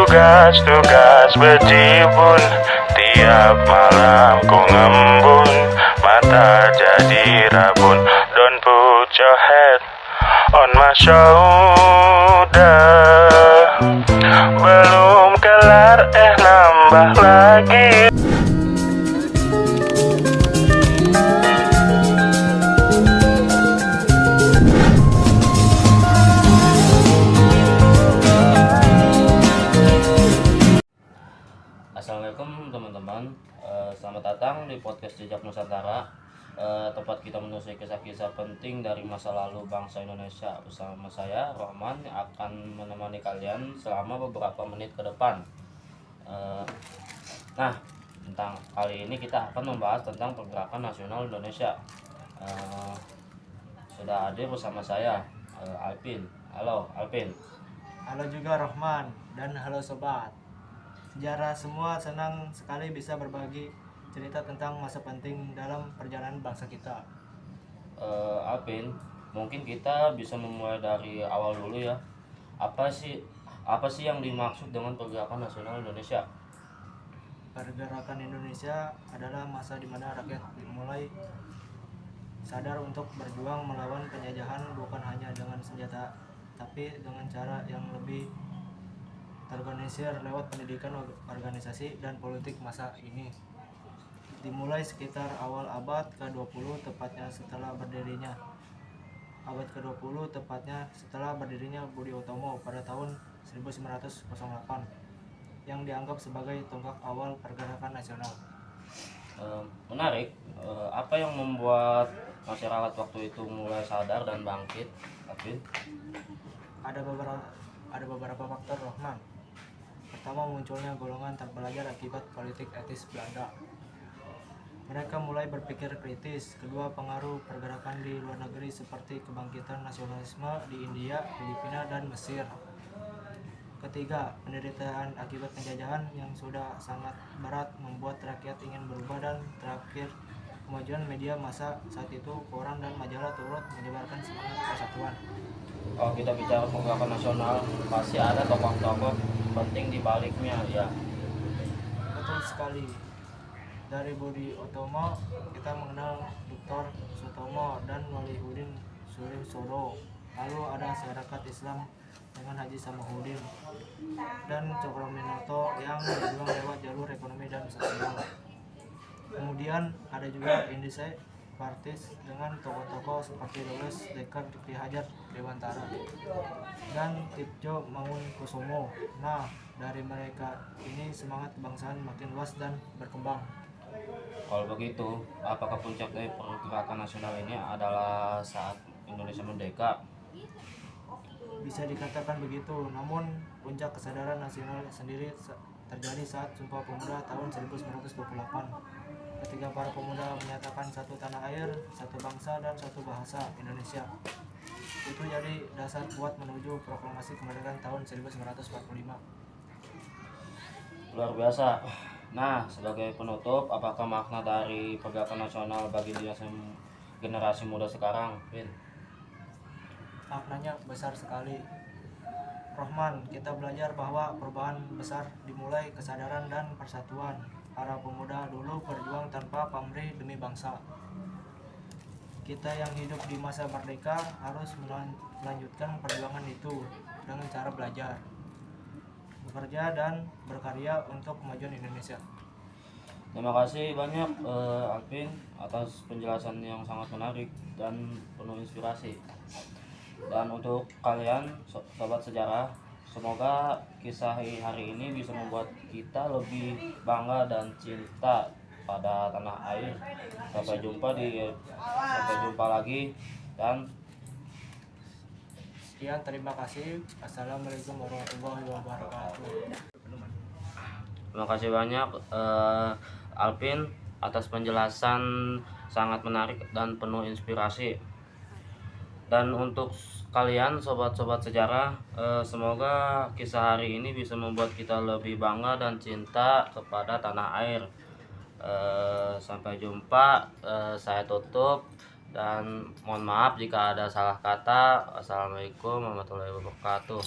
Tugas-tugas bejibun, tiap malam ku ngembun, mata jadi rabun. Don't put your head on my shoulder. Belum kelar nambah lagi. Assalamualaikum teman-teman, selamat datang di podcast Jejak Nusantara, tempat kita menelusuri kisah-kisah penting dari masa lalu bangsa Indonesia. Bersama saya Rohman yang akan menemani kalian selama beberapa menit ke depan. Nah, tentang kali ini kita akan membahas tentang pergerakan nasional Indonesia. Sudah hadir bersama saya Alvin. Halo Alvin. Halo juga Rohman, dan halo sobat sejarah semua. Senang sekali bisa berbagi cerita tentang masa penting dalam perjalanan bangsa kita. Alvin, mungkin kita bisa memulai dari awal dulu ya. Apa sih yang dimaksud dengan pergerakan nasional Indonesia? Pergerakan Indonesia adalah masa di mana rakyat mulai sadar untuk berjuang melawan penjajahan, bukan hanya dengan senjata, tapi dengan cara yang lebih terorganisir lewat pendidikan, organisasi, dan politik. Masa ini dimulai sekitar awal abad ke-20, tepatnya setelah berdirinya Budi Utomo pada tahun 1908, yang dianggap sebagai tonggak awal pergerakan nasional. Menarik. Apa yang membuat masyarakat waktu itu mulai sadar dan bangkit, Alvin? Ada beberapa faktor, Rohman. Pertama, munculnya golongan terpelajar akibat politik etis Belanda. Mereka mulai berpikir kritis. Kedua, pengaruh pergerakan di luar negeri seperti kebangkitan nasionalisme di India, Filipina, dan Mesir. Ketiga, penderitaan akibat penjajahan yang sudah sangat berat membuat rakyat ingin berubah. Dan terakhir, kemajuan media massa saat itu, koran dan majalah turut menyebarkan semangat persatuan. Kalau kita bicara pergerakan nasional, pasti ada tokoh-tokoh penting di baliknya ya. Betul sekali. Dari Budi Utomo kita mengenal Dr. Sutomo dan Waliudin Sulisodo. Lalu ada masyarakat Islam dengan Haji Samahuddin dan Cokroaminoto yang berjuang lewat jalur ekonomi dan sosial. Kemudian ada juga Indonesia Partis dengan tokoh-tokoh seperti Douglas Dekker, Ki Hajar Dewantara, dan Tipjo Mangunkusumo. Nah, dari mereka ini semangat kebangsaan makin luas dan berkembang. Kalau begitu, apakah puncak dari pergerakan nasional ini adalah saat Indonesia merdeka? Bisa dikatakan begitu, namun puncak kesadaran nasional sendiri terjadi saat Sumpah Pemuda tahun 1928, ketika para pemuda menyatakan satu tanah air, satu bangsa, dan satu bahasa, Indonesia. Itu jadi dasar kuat menuju proklamasi kemerdekaan tahun 1945. Luar biasa. Nah, sebagai penutup, apakah makna dari pergerakan nasional bagi generasi muda sekarang, Vin? Maknanya besar sekali, Rohman. Kita belajar bahwa perubahan besar dimulai kesadaran dan persatuan. Para pemuda dulu berjuang tanpa pamrih demi bangsa. Kita yang hidup di masa merdeka harus melanjutkan perjuangan itu dengan cara belajar, bekerja, dan berkarya untuk kemajuan Indonesia. Terima kasih banyak Alvin atas penjelasan yang sangat menarik dan penuh inspirasi. Dan untuk kalian sobat sejarah, semoga kisah hari ini bisa membuat kita lebih bangga dan cinta pada tanah air. Sampai jumpa lagi, dan Sekian, terima kasih. Assalamualaikum warahmatullahi wabarakatuh. terima kasih banyak Alvin atas penjelasan sangat menarik dan penuh inspirasi. Dan untuk kalian sobat-sobat sejarah, semoga kisah hari ini bisa membuat kita lebih bangga dan cinta kepada tanah air. Sampai jumpa, saya tutup dan mohon maaf jika ada salah kata. Assalamualaikum warahmatullahi wabarakatuh.